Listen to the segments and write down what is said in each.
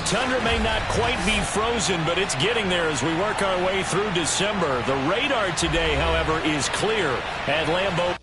tundra may not quite be frozen, but it's getting there as we work our way through December. The radar today, however, is clear at Lambeau.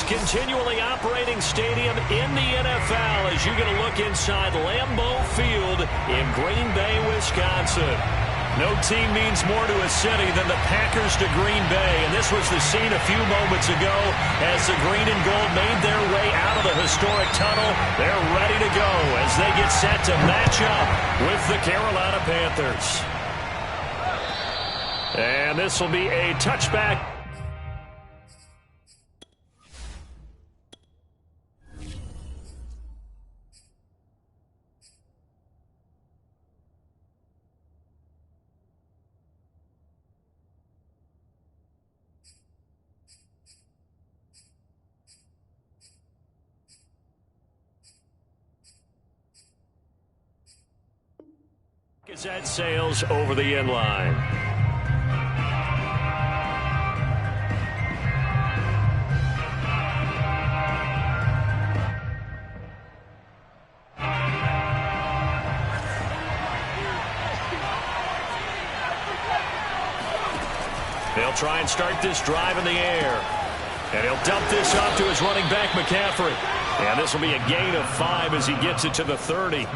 Continually operating stadium in the NFL as you get a look inside Lambeau Field in Green Bay, Wisconsin. No team means more to a city than the Packers to Green Bay, and this was the scene a few moments ago as the green and gold made their way out of the historic tunnel. They're ready to go as they get set to match up with the Carolina Panthers. And this will be a touchback. As that sails over the end line. They'll try and start this drive in the air. And he'll dump this off to his running back, McCaffrey. And this will be a gain of 5 as he gets it to the 30.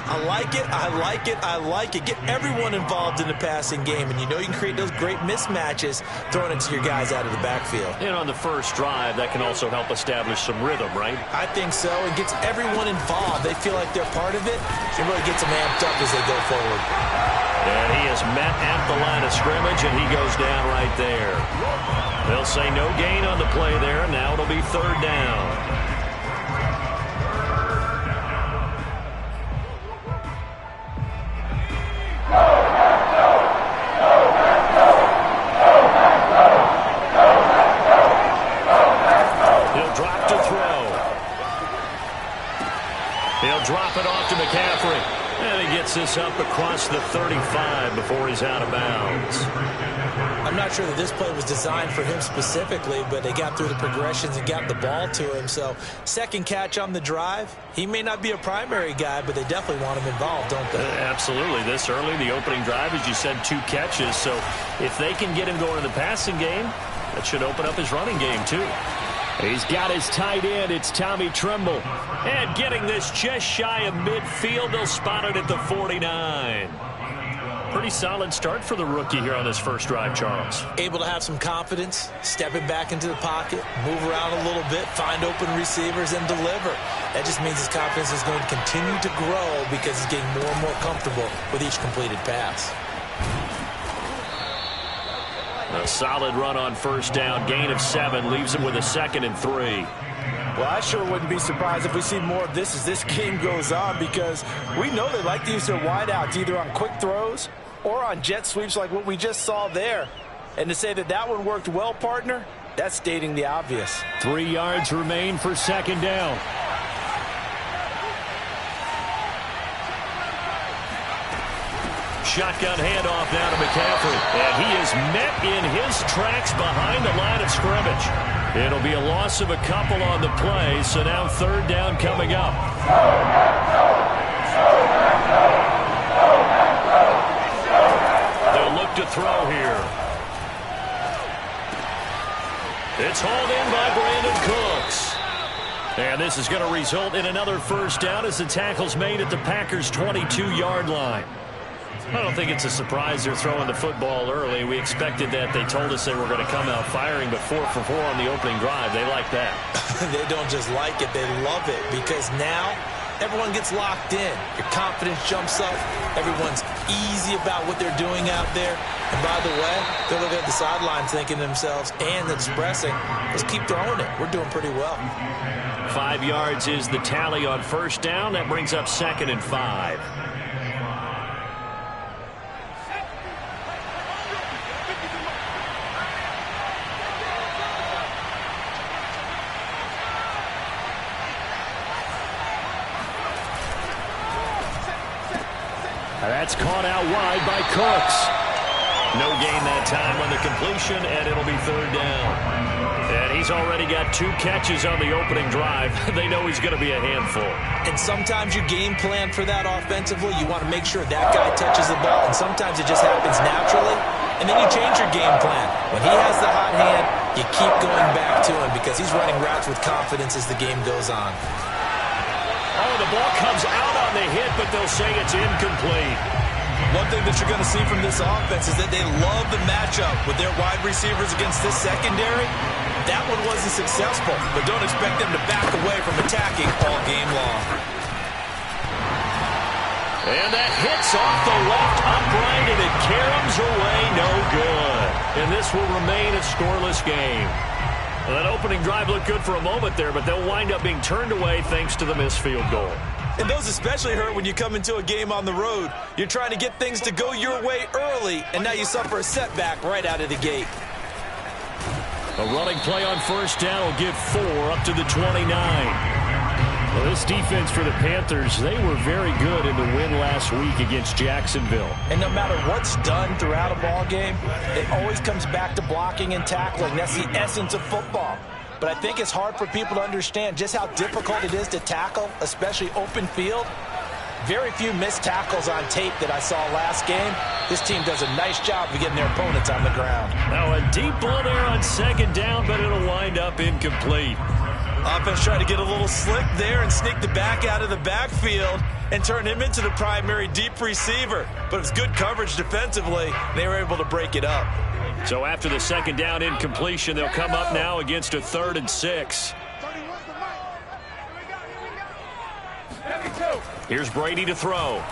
I like it, I like it, I like it. Get everyone involved in the passing game, and you know you can create those great mismatches throwing it to your guys out of the backfield. And on the first drive, that can also help establish some rhythm, right? I think so. It gets everyone involved. They feel like they're part of it. It really gets them amped up as they go forward. And he is met at the line of scrimmage, and he goes down right there. They'll say no gain on the play there. Now it'll be third down. Drop it off to McCaffrey. And he gets this up across the 35 before he's out of bounds. I'm not sure that this play was designed for him specifically, but they got through the progressions and got the ball to him. So second catch on the drive. He may not be a primary guy, but they definitely want him involved, don't they? Absolutely. This early, the opening drive, as you said, 2 catches. So if they can get him going in the passing game, that should open up his running game too. He's got his tight end. It's Tommy Tremble. And getting this just shy of midfield. They'll spot it at the 49. Pretty solid start for the rookie here on his first drive, Charles. Able to have some confidence, stepping back into the pocket, move around a little bit, find open receivers, and deliver. That just means his confidence is going to continue to grow because he's getting more and more comfortable with each completed pass. A solid run on first down. Gain of 7 leaves him with a 2nd and 3. Well, I sure wouldn't be surprised if we see more of this as this game goes on, because we know they like to use their wideouts either on quick throws or on jet sweeps like what we just saw there. And to say that that one worked well, partner, that's stating the obvious. 3 yards remain for 2nd down. Shotgun handoff now to McCaffrey. And he is met in his tracks behind the line of scrimmage. It'll be a loss of a couple on the play, so now 3rd down coming up. They'll look to throw here. It's hauled in by Brandon Cooks. And this is going to result in another first down as the tackle's made at the Packers' 22-yard line. I don't think it's a surprise they're throwing the football early. We expected that. They told us they were going to come out firing, but 4 for 4 on the opening drive. They like that. They don't just like it, they love it, because now everyone gets locked in. Your confidence jumps up. Everyone's easy about what they're doing out there. And by the way, they're looking at the sidelines thinking to themselves and expressing, let's keep throwing it. We're doing pretty well. 5 yards is the tally on first down. That brings up 2nd and 5. That's caught out wide by Cooks. No gain that time on the completion, and it'll be 3rd down. And he's already got 2 catches on the opening drive. They know he's going to be a handful. And sometimes you game plan for that offensively. You want to make sure that guy touches the ball, and sometimes it just happens naturally. And then you change your game plan. When he has the hot hand, you keep going back to him because he's running routes with confidence as the game goes on. Oh, the ball comes out on the hit, but they'll say it's incomplete. One thing that you're going to see from this offense is that they love the matchup with their wide receivers against this secondary. That one wasn't successful, but don't expect them to back away from attacking all game long. And that hits off the left upright, and it caroms away, no good. And this will remain a scoreless game. Well, that opening drive looked good for a moment there, but they'll wind up being turned away thanks to the missed field goal. And those especially hurt when you come into a game on the road. You're trying to get things to go your way early, and now you suffer a setback right out of the gate. A running play on first down will give 4 up to the 29. Well, this defense for the Panthers, they were very good in the win last week against Jacksonville. And no matter what's done throughout a ball game, it always comes back to blocking and tackling. That's the essence of football. But I think it's hard for people to understand just how difficult it is to tackle, especially open field. Very few missed tackles on tape that I saw last game. This team does a nice job of getting their opponents on the ground. Now a deep ball there on 2nd down, but it'll wind up incomplete. Offense tried to get a little slick there and sneak the back out of the backfield and turn him into the primary deep receiver. But it was good coverage defensively. They were able to break it up. So after the 2nd down incompletion, they'll come up now against a 3rd and 6. Here's Brady to throw.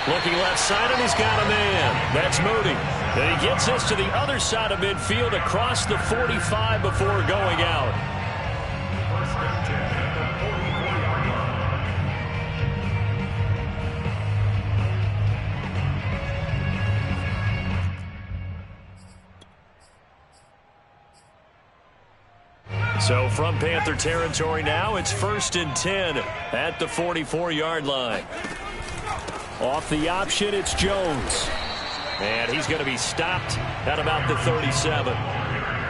Looking left side, and he's got a man. That's Moody. And he gets this to the other side of midfield across the 45 before going out. So from Panther territory now, it's 1st and 10 at the 44-yard line. Off the option, it's Jones. And he's going to be stopped at about the 37.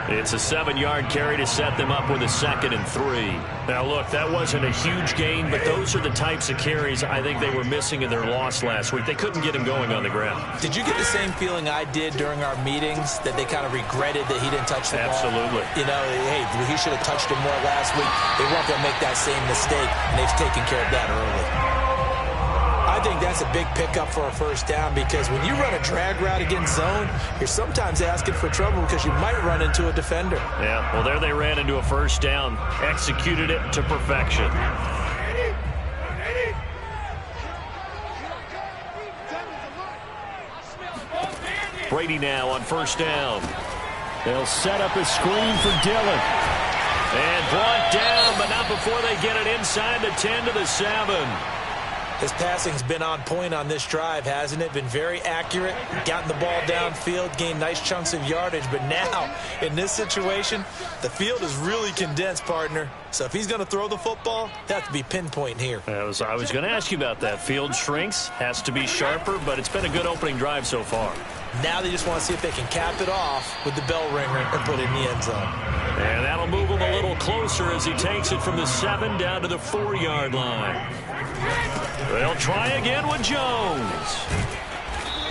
It's a 7-yard carry to set them up with a 2nd and 3. Now, look, that wasn't a huge gain, but those are the types of carries I think they were missing in their loss last week. They couldn't get him going on the ground. Did you get the same feeling I did during our meetings, that they kind of regretted that he didn't touch the ball? Absolutely. You know, hey, he should have touched it more last week. They weren't going to make that same mistake, and they've taken care of that early. I think that's a big pickup for a first down because when you run a drag route against zone, you're sometimes asking for trouble because you might run into a defender. Yeah, well, there they ran into a first down, executed it to perfection. Brady now on first down. They'll set up a screen for Dillon. And brought down, but not before they get it inside the 10 to the 7. His passing's been on point on this drive, hasn't it? Been very accurate, gotten the ball downfield, gained nice chunks of yardage. But now, in this situation, the field is really condensed, partner. So if he's going to throw the football, they have to be pinpoint here. I was going to ask you about that. Field shrinks, has to be sharper, but it's been a good opening drive so far. Now they just want to see if they can cap it off with the bell ringer and put it in the end zone. And that'll move him a little closer as he takes it from the 7 down to the 4-yard line. They'll try again with Jones.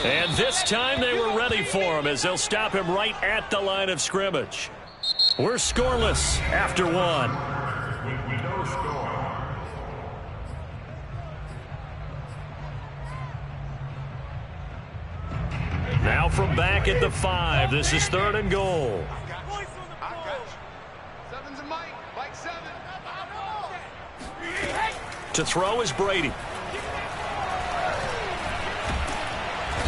And this time they were ready for him as they'll stop him right at the line of scrimmage. We're scoreless after 1. Now from back at the 5, this is 3rd and goal. To throw is Brady.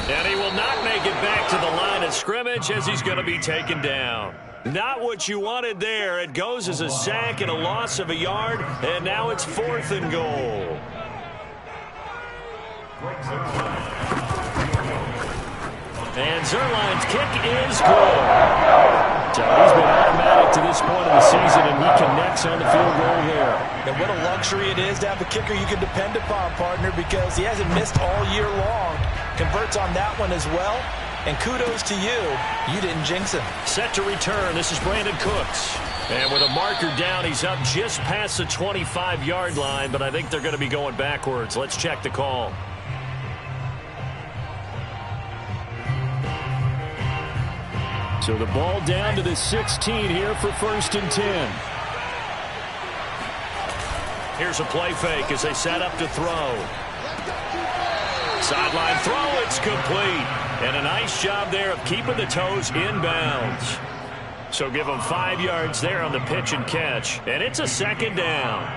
And he will not make it back to the line of scrimmage as he's going to be taken down. Not what you wanted there. It goes as a sack and a loss of a yard, and now it's 4th and goal. And Zerline's kick is good. So he's been automatic to this point of the season, and he connects on the field goal there. And what a luxury it is to have a kicker you can depend upon, partner, because he hasn't missed all year long. Converts on that one as well. And kudos to you. You didn't jinx him. Set to return. This is Brandon Cooks. And with a marker down, he's up just past the 25-yard line, but I think they're going to be going backwards. Let's check the call. So the ball down to the 16 here for 1st and 10. Here's a play fake as they set up to throw. Sideline throw, it's complete. And a nice job there of keeping the toes inbounds. So give them 5 yards there on the pitch and catch. And it's a 2nd down.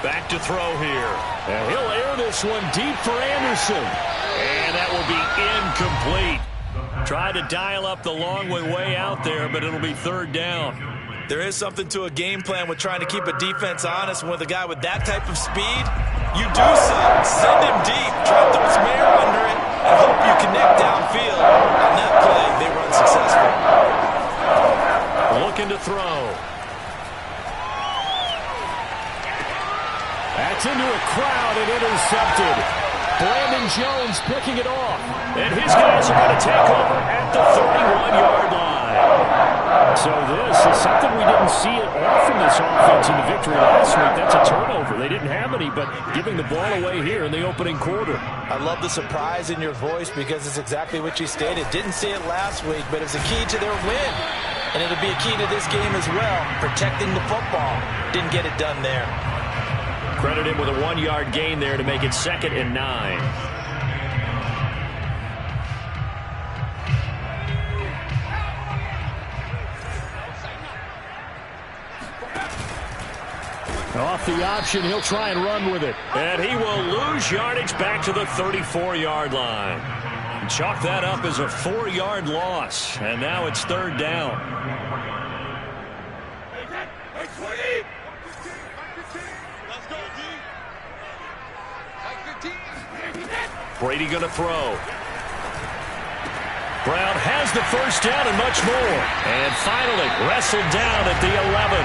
Back to throw here. And he'll air this one deep for Anderson. And that will be incomplete. Try to dial up the long way out there, but it'll be 3rd down. There is something to a game plan with trying to keep a defense honest. With a guy with that type of speed, you do something. Send him deep. Try to throw some air under it and hope you connect downfield. On that play, they run successful. Looking to throw. That's into a crowd and intercepted. Brandon Jones picking it off. And his guys are going to take over at the 31-yard line. So this is something we didn't see it all from this offense in the victory last week. That's a turnover. They didn't have any, but giving the ball away here in the opening quarter. I love the surprise in your voice because it's exactly what you stated. Didn't see it last week, but it's a key to their win. And it'll be a key to this game as well, protecting the football. Didn't get it done there. Credit him with a 1-yard gain there to make it 2nd and 9. Off the option, he'll try and run with it. And he will lose yardage back to the 34-yard line. Chalk that up as a 4-yard loss. And now it's 3rd down. Brady going to throw. Brown has the first down and much more. And finally wrestled down at the 11.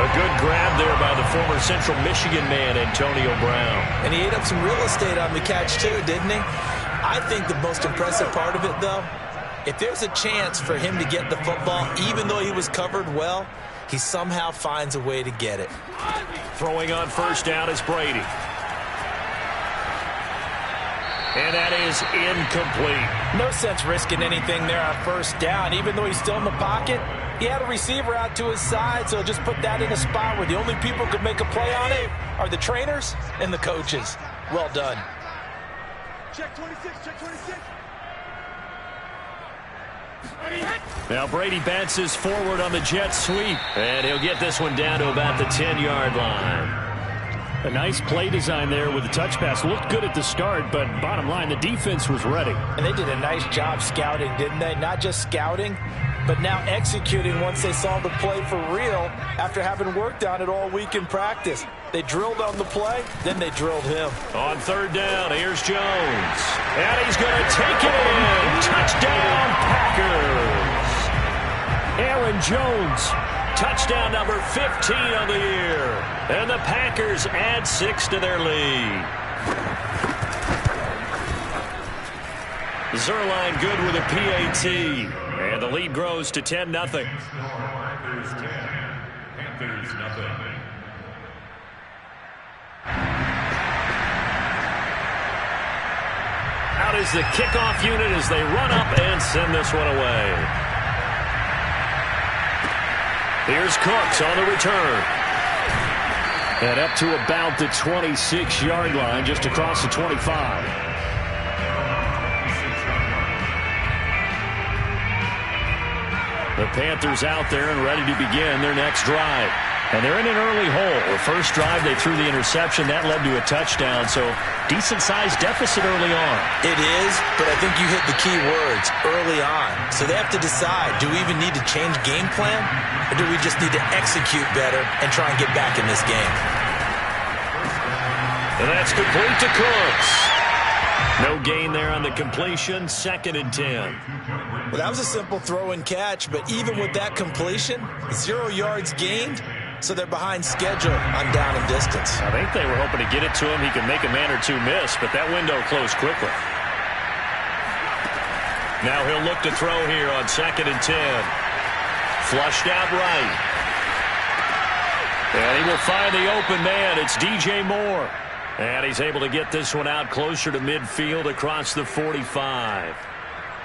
A good grab there by the former Central Michigan man, Antonio Brown. And he ate up some real estate on the catch too, didn't he? I think the most impressive part of it, though, if there's a chance for him to get the football, even though he was covered well, he somehow finds a way to get it. Throwing on first down is Brady. And that is incomplete. No sense risking anything there on first down. Even though he's still in the pocket, he had a receiver out to his side, so just put that in a spot where the only people who could make a play on it are the trainers and the coaches. Well done. Check 26, check 26. Now Brady bounces forward on the jet sweep, and he'll get this one down to about the 10-yard line. A nice play design there with the touch pass. Looked good at the start, but bottom line, the defense was ready. And they did a nice job scouting, didn't they? Not just scouting, but now executing once they saw the play for real after having worked on it all week in practice. They drilled on the play, then they drilled him. On third down, here's Jones. And he's going to take it in. Touchdown, Packers. Aaron Jones. Touchdown number 15 on the year. And the Packers add 6 to their lead. Zerline good with a PAT. And the lead grows to 10-0. Packers 10, Panthers nothing. Out is the kickoff unit as they run up and send this one away. Here's Cooks on the return. And up to about the 26-yard line, just across the 25. The Panthers out there and ready to begin their next drive. And they're in an early hole. The first drive, they threw the interception. That led to a touchdown, so decent-sized deficit early on. It is, but I think you hit the key words, early on. So they have to decide, do we even need to change game plan, or do we just need to execute better and try and get back in this game? And that's complete to Cooks. No gain there on the completion, 2nd and 10. Well, that was a simple throw and catch, but even with that completion, 0 yards gained, so they're behind schedule on down and distance. I think they were hoping to get it to him. He could make a man or two miss, but that window closed quickly. Now he'll look to throw here on 2nd and 10. Flushed out right. And he will find the open man. It's DJ Moore. And he's able to get this one out closer to midfield across the 45.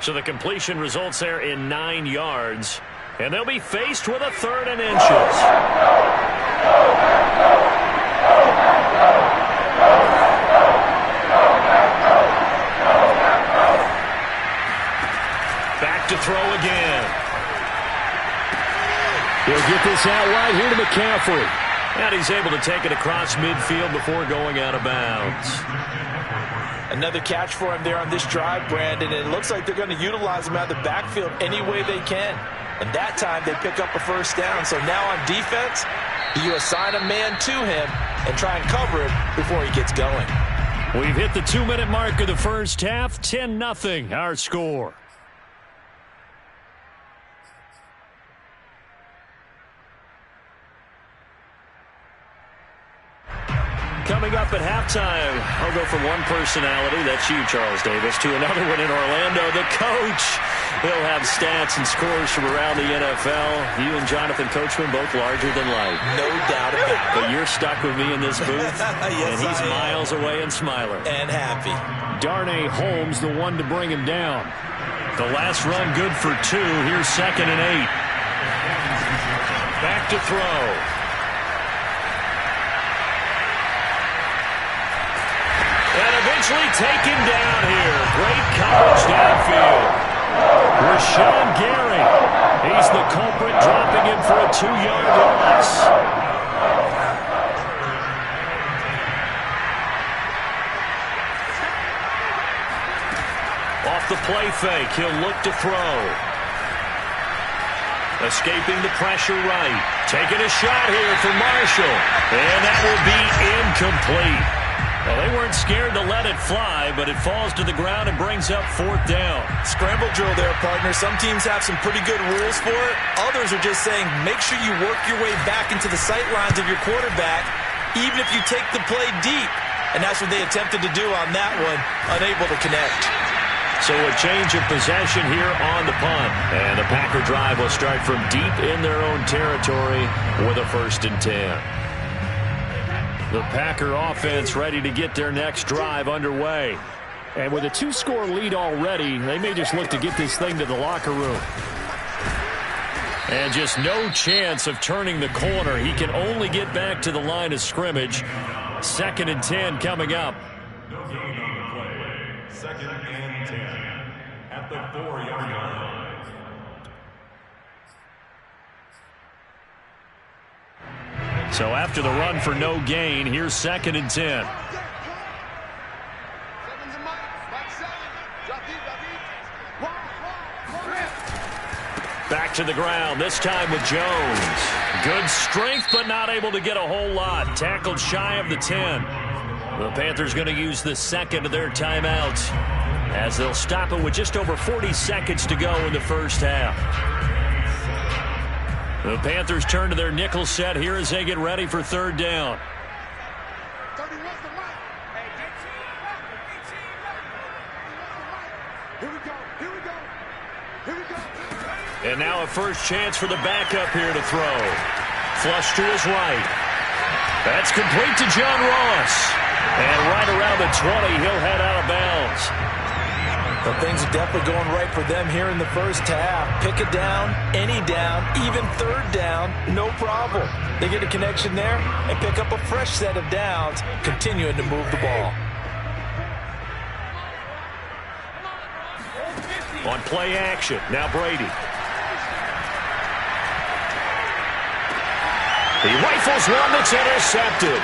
So the completion results there in 9 yards. And they'll be faced with a 3rd and inches. Back to throw again. He'll get this out right here to McCaffrey. And he's able to take it across midfield before going out of bounds. Another catch for him there on this drive, Brandon. And it looks like they're going to utilize him out of the backfield any way they can. And that time they pick up a first down. So now on defense, you assign a man to him and try and cover it before he gets going. We've hit the 2-minute mark of the first half. 10-0 our score. Coming up at halftime, I'll go from one personality, that's you, Charles Davis, to another one in Orlando, the coach. He'll have stats and scores from around the NFL. You and Jonathan Coachman, both larger than life. No doubt about it. But you're stuck with me in this booth, yes, and he's miles away and smiling. And happy. Darnay Holmes, the one to bring him down. The last run good for 2. Here's 2nd and 8. Back to throw. And eventually taken down here. Great coverage downfield. Rashawn Gary. He's the culprit, dropping him for a 2-yard loss. Off the play fake, he'll look to throw. Escaping the pressure right. Taking a shot here for Marshall. And that will be incomplete. Well, they weren't scared to let it fly, but it falls to the ground and brings up 4th down. Scramble drill there, partner. Some teams have some pretty good rules for it. Others are just saying, make sure you work your way back into the sight lines of your quarterback, even if you take the play deep. And that's what they attempted to do on that one, unable to connect. So a change of possession here on the punt. And the Packer drive will start from deep in their own territory with a 1st and 10. The Packer offense ready to get their next drive underway. And with a 2-score lead already, they may just look to get this thing to the locker room. And just no chance of turning the corner. He can only get back to the line of scrimmage. 2nd and 10 coming up. No gain on the play. 2nd and 10 at the 4-yard line. So after the run for no gain, here's 2nd and 10. Back to the ground, this time with Jones. Good strength, but not able to get a whole lot. Tackled shy of the 10. The Panthers going to use the second of their timeouts as they'll stop it with just over 40 seconds to go in the first half. The Panthers turn to their nickel set here as they get ready for 3rd down. And now a first chance for the backup here to throw. Flush to his right. That's complete to John Ross. And right around the 20, he'll head out of bounds. But things are definitely going right for them here in the first half. Pick it down, any down, even 3rd down, no problem. They get a connection there and pick up a fresh set of downs, continuing to move the ball. On play action, now Brady. He rifles one that's intercepted.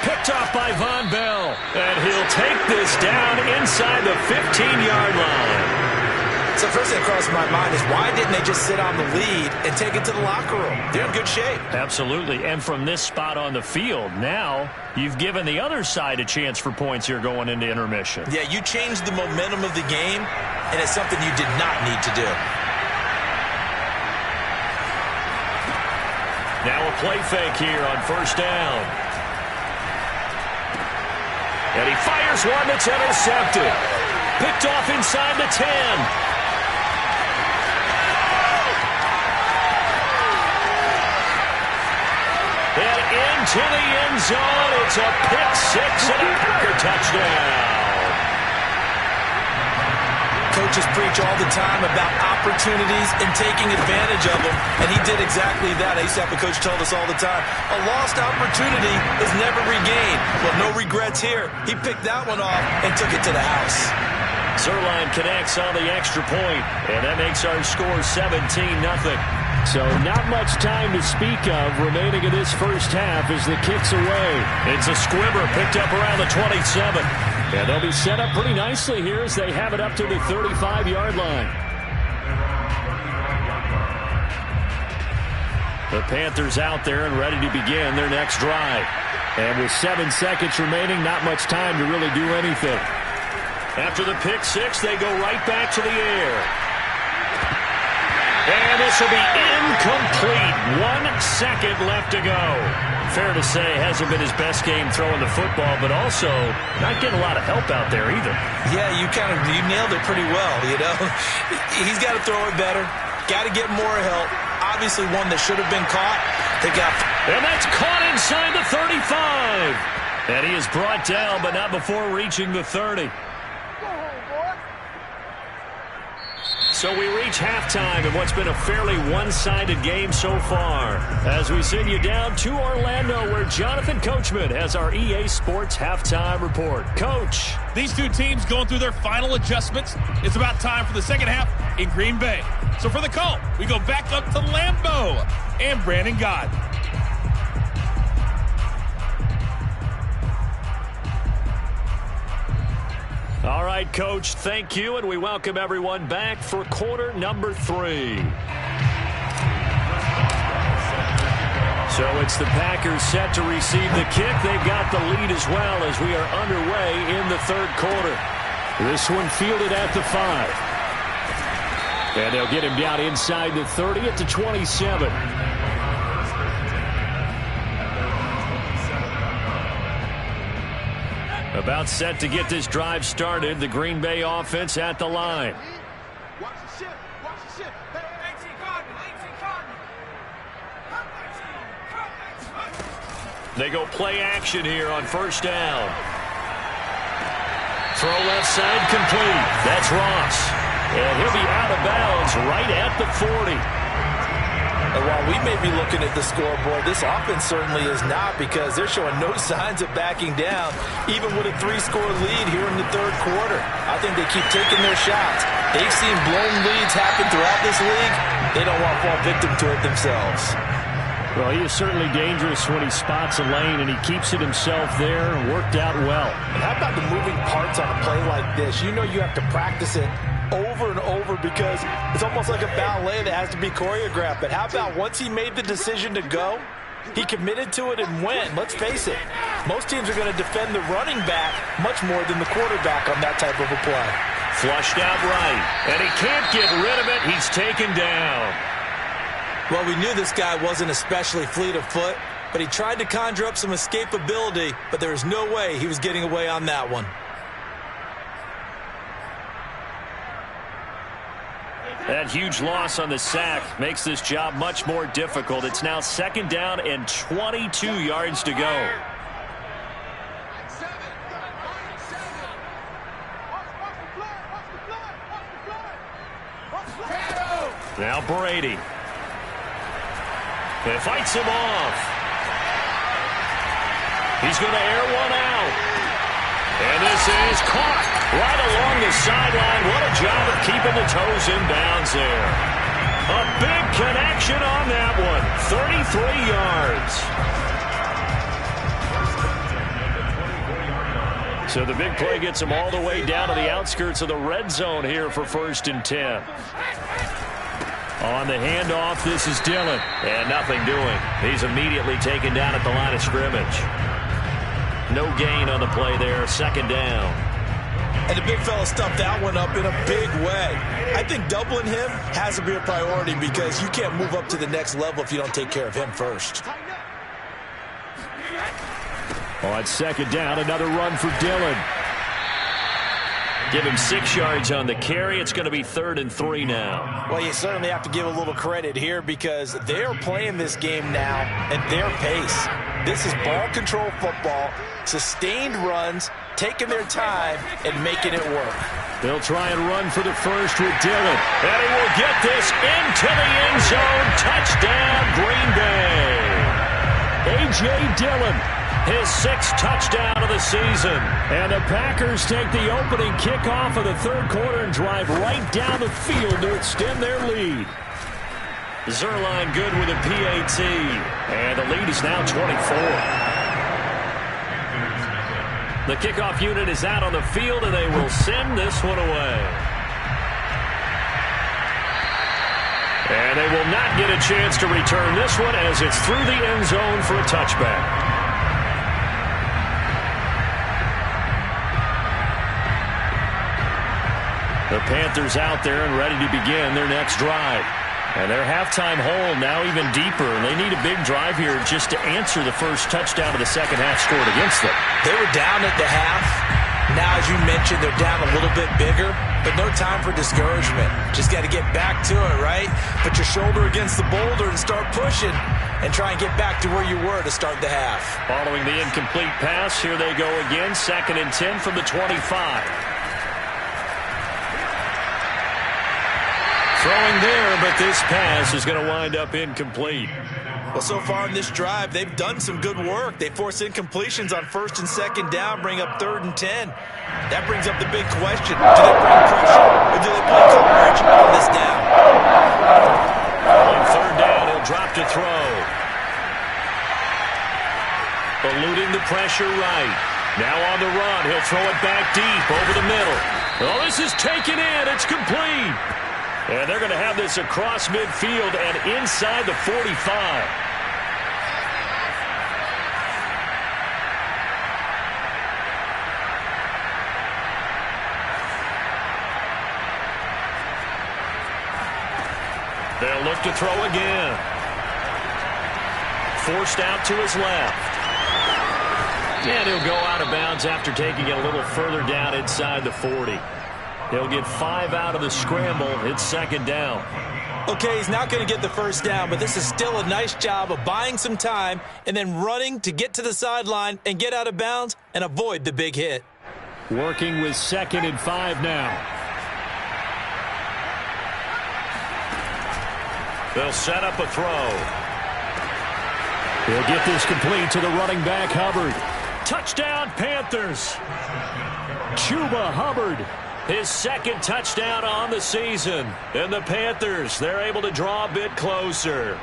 Picked off by Von Bell. And he'll take this down inside the 15-yard line. So first thing that crossed my mind is why didn't they just sit on the lead and take it to the locker room? They're in good shape. Absolutely. And from this spot on the field, now you've given the other side a chance for points here going into intermission. Yeah, you changed the momentum of the game, and it's something you did not need to do. Now a play fake here on 1st down. And he fires one that's intercepted. Picked off inside the 10. And into the end zone. It's a pick six and a Packer touchdown. Coaches preach all the time about opportunities and taking advantage of them, and he did exactly that. I used to have a coach told us all the time, a lost opportunity is never regained. Well, no regrets here. He picked that one off and took it to the house. Zerline connects on the extra point, and that makes our score 17-0. So not much time to speak of remaining in this first half as the kick's away. It's a squibber picked up around the 27. And they'll be set up pretty nicely here as they have it up to the 35-yard line. The Panthers out there and ready to begin their next drive. And with 7 seconds remaining, not much time to really do anything. After the pick six, they go right back to the air. And this will be incomplete. 1 second left to go. Fair to say, hasn't been his best game throwing the football, but also not getting a lot of help out there either. Yeah, you nailed it pretty well, you know. He's got to throw it better. Got to get more help. Obviously one that should have been caught. And that's caught inside the 35. And he is brought down, but not before reaching the 30. So we reach halftime in what's been a fairly one-sided game so far. As we send you down to Orlando, where Jonathan Coachman has our EA Sports halftime report. Coach. These two teams going through their final adjustments. It's about time for the second half in Green Bay. So for the call, we go back up to Lambeau and Brandon Gott. All right, Coach, thank you, and we welcome everyone back for quarter number 3. So it's the Packers set to receive the kick. They've got the lead as well as we are underway in the 3rd quarter. This one fielded at the 5. And they'll get him down inside the 30 at the 27. About set to get this drive started. The Green Bay offense at the line. Watch the ship. Watch the ship. They go play action here on 1st down. throw left side complete. That's Ross. And he'll be out of bounds right at the 40. And while we may be looking at the scoreboard, this offense certainly is not, because they're showing no signs of backing down, even with a 3-score lead here in the third quarter. I think they keep taking their shots. They've seen blown leads happen throughout this league. They don't want to fall victim to it themselves. Well, he is certainly dangerous when he spots a lane, and he keeps it himself there. Worked out well. And how about the moving parts on a play like this? You know you have to practice it over and over, because it's almost like a ballet that has to be choreographed. But how about once he made the decision to go, he committed to it and went. Let's face it, most teams are going to defend the running back much more than the quarterback on that type of a play. Flushed out right, and he can't get rid of it. He's taken down. Well, we knew this guy wasn't especially fleet of foot, but he tried to conjure up some escapability, but there was no way he was getting away on that one. That huge loss on the sack makes this job much more difficult. It's now 2nd down and 22 yards to go. Now Brady. It fights him off. He's going to air one out. And this is caught right along the sideline. What a job of keeping the toes in bounds there. A big connection on that one. 33 yards. So the big play gets him all the way down to the outskirts of the red zone here for 1st and 10. On the handoff, this is Dillon. And nothing doing. He's immediately taken down at the line of scrimmage. No gain on the play there. 2nd down. And the big fella stuffed that one up in a big way. I think doubling him has to be a priority, because you can't move up to the next level if you don't take care of him first. On 2nd down, another run for Dillon. Give him 6 yards on the carry. It's going to be 3rd and 3 now. Well, you certainly have to give a little credit here, because they're playing this game now at their pace. This is ball control football, sustained runs, taking their time, and making it work. They'll try and run for the first with Dillon. And he will get this into the end zone. Touchdown, Green Bay. A.J. Dillon, his 6th touchdown of the season. And the Packers take the opening kickoff of the third quarter and drive right down the field to extend their lead. Zerline good with a PAT. And the lead is now 24. The kickoff unit is out on the field, and they will send this one away. And they will not get a chance to return this one, as it's through the end zone for a touchback. The Panthers out there and ready to begin their next drive. And their halftime hole now even deeper. And they need a big drive here just to answer the first touchdown of the second half scored against them. They were down at the half. Now, as you mentioned, they're down a little bit bigger, but no time for discouragement. Just got to get back to it, right? Put your shoulder against the boulder and start pushing, and try and get back to where you were to start the half. Following the incomplete pass, here they go again. 2nd and 10 from the 25. Throwing there, but this pass is going to wind up incomplete. Well, so far in this drive, they've done some good work. They force incompletions on 1st and 2nd down, bring up 3rd and 10. That brings up the big question. Do they bring pressure, or do they play coverage on this down? On 3rd down, he'll drop to throw. Eluding the pressure right. Now on the run, he'll throw it back deep over the middle. Well, this is taken in. It's complete. And they're going to have this across midfield and inside the 45. They'll look to throw again. Forced out to his left. And he'll go out of bounds after taking it a little further down inside the 40. He'll get 5 out of the scramble. It's 2nd down. Okay, he's not going to get the first down, but this is still a nice job of buying some time and then running to get to the sideline and get out of bounds and avoid the big hit. Working with 2nd and 5 now. They'll set up a throw. He'll get this complete to the running back, Hubbard. Touchdown, Panthers. Chuba Hubbard. His 2nd touchdown on the season. And the Panthers, they're able to draw a bit closer.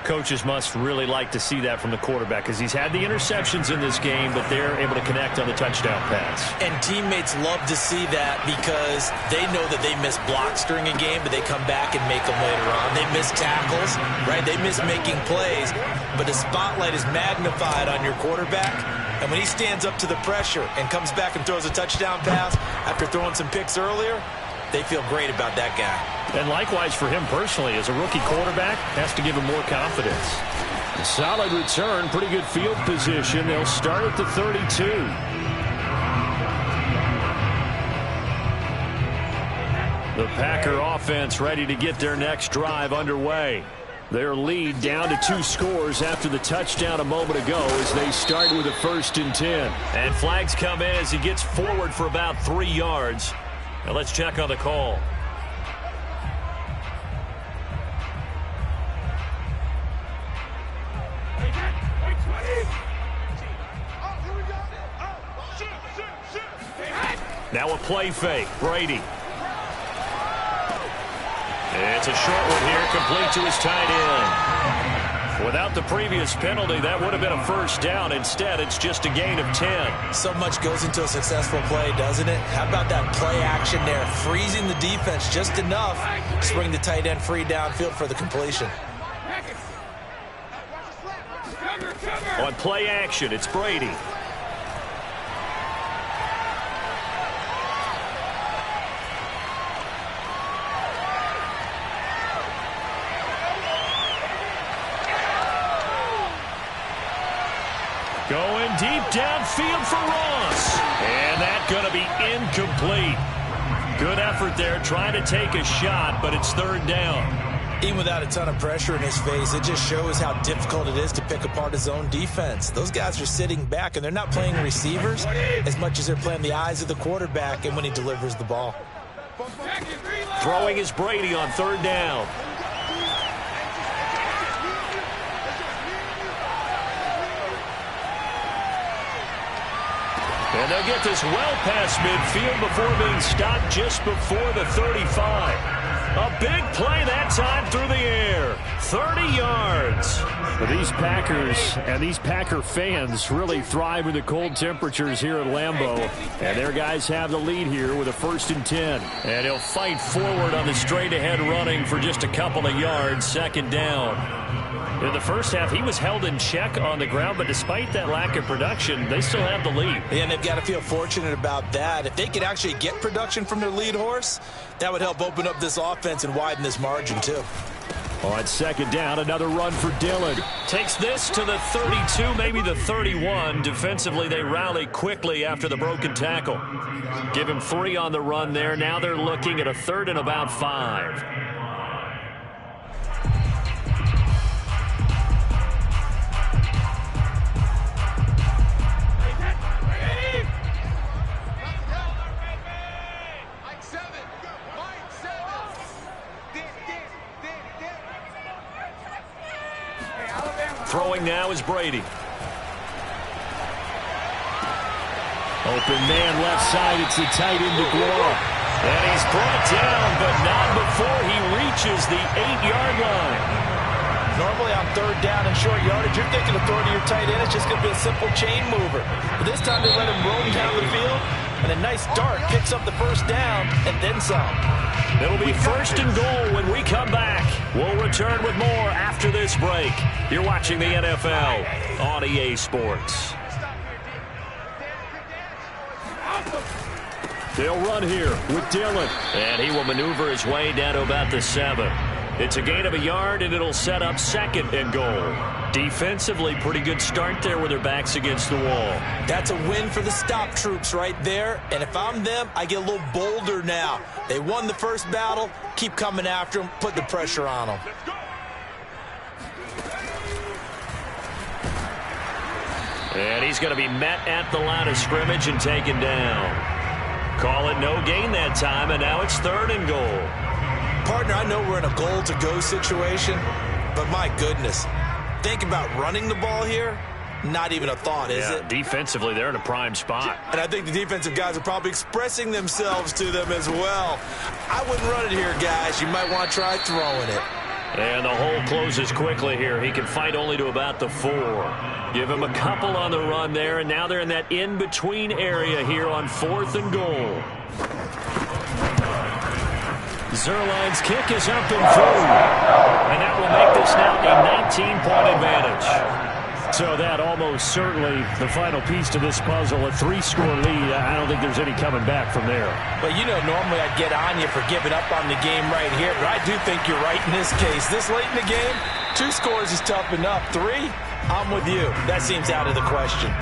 Coaches must really like to see that from the quarterback because he's had the interceptions in this game, but they're able to connect on the touchdown pass. And teammates love to see that because they know that they miss blocks during a game, but they come back and make them later on. They miss tackles, right? They miss making plays, but the spotlight is magnified on your quarterback. And when he stands up to the pressure and comes back and throws a touchdown pass after throwing some picks earlier, they feel great about that guy. And likewise for him personally, as a rookie quarterback, has to give him more confidence. A solid return, pretty good field position. They'll start at the 32. The Packer offense ready to get their next drive underway. Their lead down to 2 scores after the touchdown a moment ago as they start with a 1st and 10. And flags come in as he gets forward for about 3 yards. Now let's check on the call. Now a play fake. Brady. It's a short one here, complete to his tight end. Without the previous penalty, that would have been a 1st down. Instead, it's just a gain of 10. So much goes into a successful play, doesn't it? How about that play action there? Freezing the defense just enough to bring the tight end free downfield for the completion. On play action, it's Brady. Going deep downfield for Ross. And that's going to be incomplete. Good effort there trying to take a shot, but it's 3rd down. Even without a ton of pressure in his face, it just shows how difficult it is to pick apart his own defense. Those guys are sitting back, and they're not playing receivers as much as they're playing the eyes of the quarterback and when he delivers the ball. Throwing is Brady on 3rd down. And they'll get this well past midfield before being stopped just before the 35. A big play that time through the air. 30 yards. But these Packers and these Packer fans really thrive in the cold temperatures here at Lambeau. And their guys have the lead here with a 1st and 10. And he'll fight forward on the straight-ahead running for just a couple of yards. 2nd down. In the first half, he was held in check on the ground, but despite that lack of production, they still have the lead. And they've got to feel fortunate about that. If they could actually get production from their lead horse, that would help open up this offense and widen this margin, too. On 2nd down, another run for Dillon. Takes this to the 32, maybe the 31. Defensively, they rally quickly after the broken tackle. Give him 3 on the run there. Now they're looking at a 3rd and about 5. Throwing now is Brady. Open man left side. It's the tight end DeGuara. And he's brought down, but not before he reaches the 8-yard line. Normally on 3rd down and short yardage, you're thinking of throwing to your tight end. It's just going to be a simple chain mover. But this time they let him roam down the field, and a nice dart picks up the 1st down and then some. It'll be 1st and goal when we come back. We'll return with more after this break. You're watching the NFL on EA Sports. They'll run here with Dillon. And he will maneuver his way down to about the 7. It's a gain of a yard, and it'll set up 2nd and goal. Defensively, pretty good start there with their backs against the wall. That's a win for the stop troops right there. And if I'm them, I get a little bolder now. They won the first battle. Keep coming after them. Put the pressure on them. And he's going to be met at the line of scrimmage and taken down. Call it no gain that time, and now it's 3rd and goal. Partner, I know we're in a goal-to-go situation, but my goodness, think about running the ball here. Not even a thought, is it? Defensively, they're in a prime spot. And I think the defensive guys are probably expressing themselves to them as well. I wouldn't run it here, guys. You might want to try throwing it. And the hole closes quickly here. He can fight only to about the 4. Give him a couple on the run there, and now they're in that in-between area here on 4th and goal. Zuerlein's kick is up and through. And that will make this now a 19-point advantage. So that almost certainly the final piece to this puzzle, a 3-score lead. I don't think there's any coming back from there. Well, you know, normally I'd get on you for giving up on the game right here, but I do think you're right in this case. This late in the game, 2 scores is tough enough. 3, I'm with you. That seems out of the question.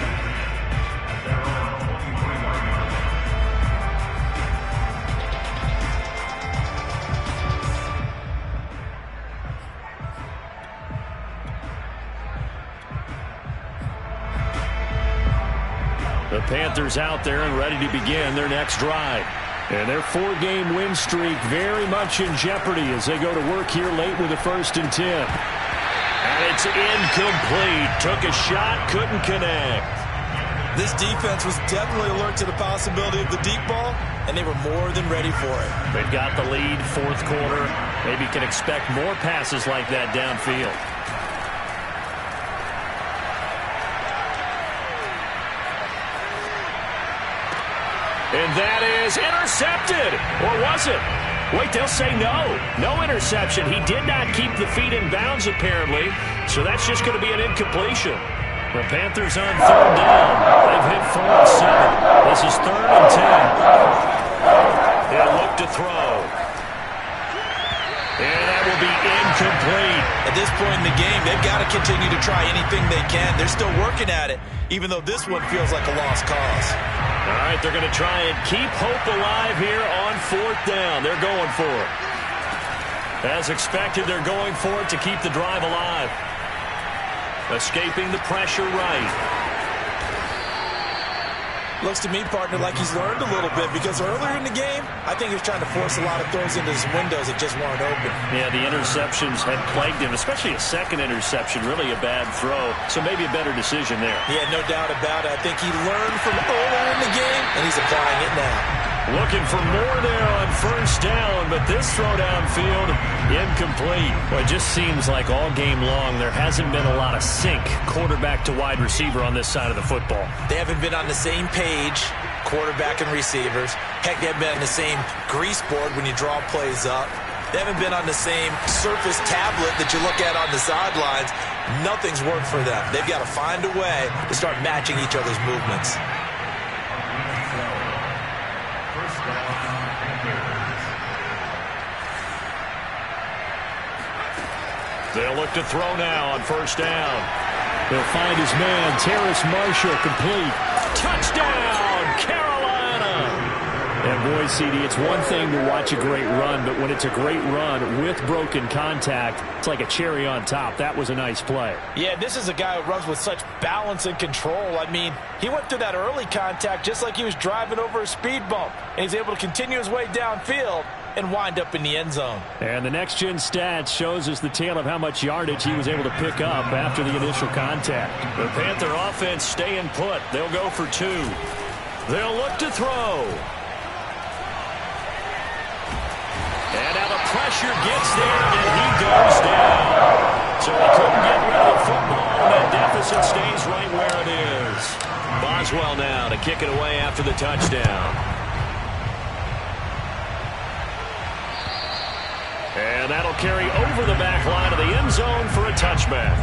The Panthers out there and ready to begin their next drive. And their 4-game win streak very much in jeopardy as they go to work here late with a 1st and 10. And it's incomplete. Took a shot, couldn't connect. This defense was definitely alert to the possibility of the deep ball, and they were more than ready for it. They've got the lead, 4th quarter. Maybe can expect more passes like that downfield. And that is intercepted. Or was it? Wait, they'll say no. No interception. He did not keep the feet in bounds, apparently. So that's just going to be an incompletion. The Panthers on 3rd down. They've hit 4 and 7. This is 3rd and 10. He'll look to throw. And that will be incomplete. At this point in the game, they've got to continue to try anything they can. They're still working at it, even though this one feels like a lost cause. All right, they're going to try and keep hope alive here on 4th down. They're going for it. As expected, they're going for it to keep the drive alive. Escaping the pressure right. Looks to me, partner, like he's learned a little bit because earlier in the game, I think he was trying to force a lot of throws into his windows that just weren't open. Yeah, the interceptions had plagued him, especially a second interception, really a bad throw. So maybe a better decision there. Yeah, no doubt about it. I think he learned from earlier in the game, and he's applying it now. Looking for more there on 1st down, but this throw downfield, incomplete. Well, it just seems like all game long there hasn't been a lot of sync quarterback to wide receiver on this side of the football. They haven't been on the same page, quarterback and receivers. Heck, they haven't been on the same grease board when you draw plays up. They haven't been on the same surface tablet that you look at on the sidelines. Nothing's worked for them. They've got to find a way to start matching each other's movements. They'll look to throw now on 1st down. He'll find his man, Terrace Marshall, complete. Touchdown, Carolina! And boy, CD, it's one thing to watch a great run, but when it's a great run with broken contact, it's like a cherry on top. That was a nice play. Yeah, this is a guy who runs with such balance and control. I mean, he went through that early contact just like he was driving over a speed bump, and he's able to continue his way downfield and wind up in the end zone. And the next-gen stats shows us the tale of how much yardage he was able to pick up after the initial contact. The Panther offense staying put. They'll go for 2. They'll look to throw. And now the pressure gets there, and he goes down. So he couldn't get rid of the football, and that deficit stays right where it is. Boswell now to kick it away after the touchdown. And that'll carry over the back line of the end zone for a touchback.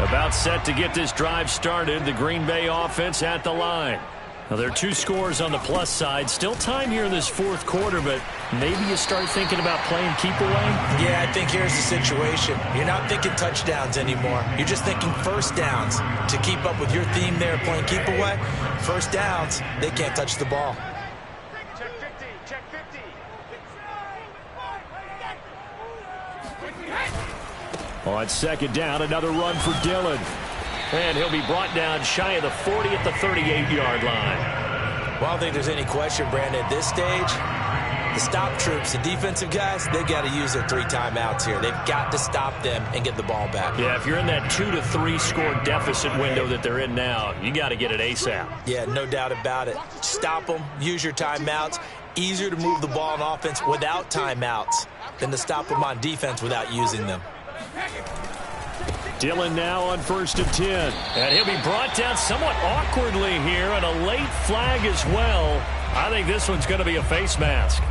About set to get this drive started. The Green Bay offense at the line. Now, there are 2 scores on the plus side. Still time here in this 4th quarter, but maybe you start thinking about playing keep away? Yeah, I think here's the situation. You're not thinking touchdowns anymore. You're just thinking 1st downs. To keep up with your theme there, playing keep away, 1st downs, they can't touch the ball. Check 50, check 50. On second down, another run for Dillon. And he'll be brought down shy of the 40 at the 38-yard line. Well, I don't think there's any question, Brandon, at this stage, the stop troops, the defensive guys, they've got to use their 3 timeouts here. They've got to stop them and get the ball back. Yeah, if you're in that 2 to 3 score deficit window that they're in now, you got to get it ASAP. Yeah, no doubt about it. Stop them, use your timeouts. Easier to move the ball on offense without timeouts than to stop them on defense without using them. Dillon now on 1st and 10. And he'll be brought down somewhat awkwardly here, and a late flag as well. I think this one's going to be a face mask.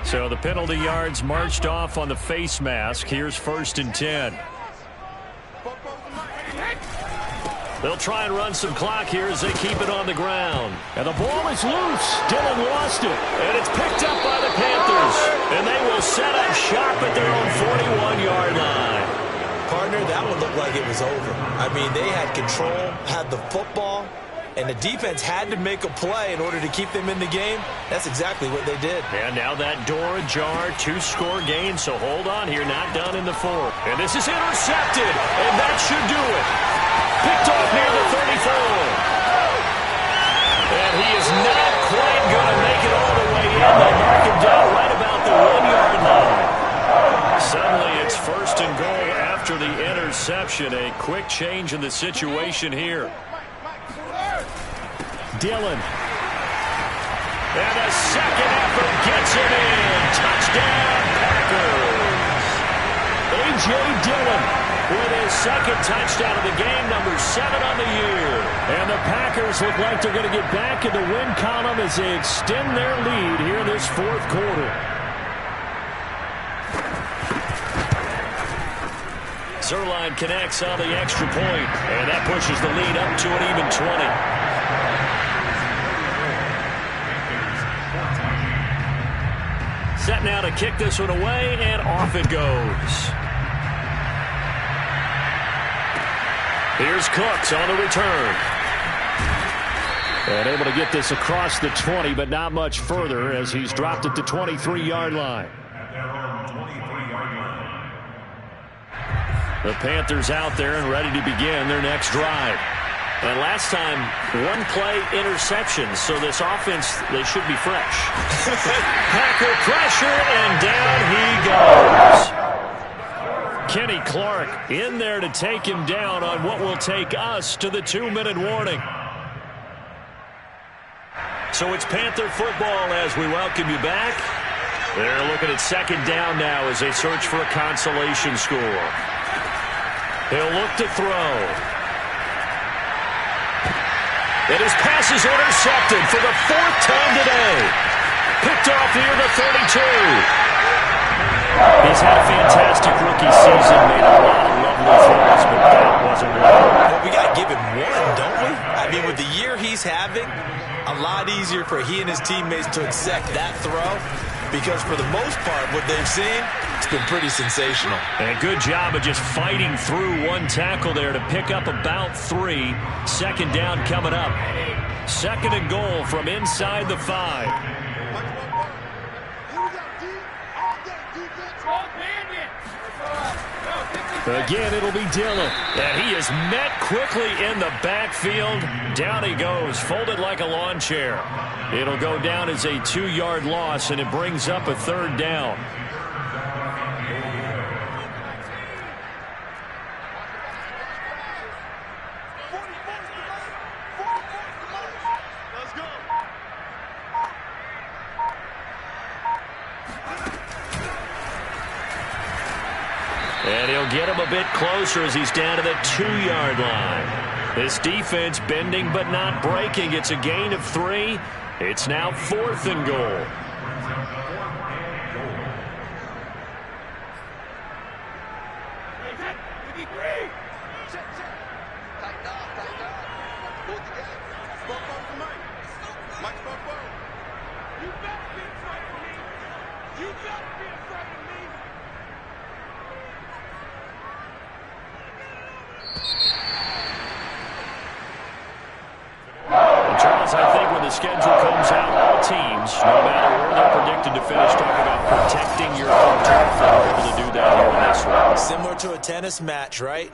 So the penalty yards marched off on the face mask. Here's 1st and 10. They'll try and run some clock here as they keep it on the ground. And the ball is loose. Dillon lost it. And it's picked up by the Panthers. And they will set up shop at their own 41-yard line. Partner, that one looked like it was over. I mean, they had control, had the football, and the defense had to make a play in order to keep them in the game. That's exactly what they did. And now that door ajar, 2-score game, so hold on here, not done in the 4th. And this is intercepted, and that should do it. Picked off near the 34. And he is not quite going to make it all the way in. They mark him down right about the 1-yard line. Suddenly it's 1st and goal after the interception. A quick change in the situation here. Dillon. And a second effort gets it in. Touchdown, Packers. A.J. Dillon with his second touchdown of the game, number 7 on the year. And the Packers look like they're going to get back in the win column as they extend their lead here in this 4th quarter. Zerline connects on the extra point, and that pushes the lead up to an even 20. Set now to kick this one away, and off it goes. Here's Cooks on the return. And able to get this across the 20, but not much further as he's dropped it to 23-yard line. The Panthers out there and ready to begin their next drive. And last time, 1-play interception, so this offense, they should be fresh. Packer pressure, and down he goes. Kenny Clark in there to take him down on what will take us to the 2-minute warning. So it's Panther football as we welcome you back. They're looking at 2nd down now as they search for a consolation score. He'll look to throw. And his pass is intercepted for the 4th time today. Picked off near the 32. He's had a fantastic rookie season, made a lot of lovely throws, but that wasn't one. Well, we got to give him one, don't we? I mean, with the year he's having, a lot easier for he and his teammates to accept that throw because for the most part, what they've seen, it's been pretty sensational. And good job of just fighting through one tackle there to pick up about 3. 2nd down coming up. 2nd and goal from inside the 5. Again, it'll be Dillon. And he is met quickly in the backfield. Down he goes, folded like a lawn chair. It'll go down as a 2-yard loss, and it brings up a 3rd down. And he'll get him a bit closer as he's down to the 2-yard line. This defense bending but not breaking. It's a gain of 3. It's now 4th and goal. Charles, I think when the schedule comes out, all teams, no matter where they're predicted to finish, talk about protecting your home turf. They're able to do that here in this one. Similar to a tennis match, right?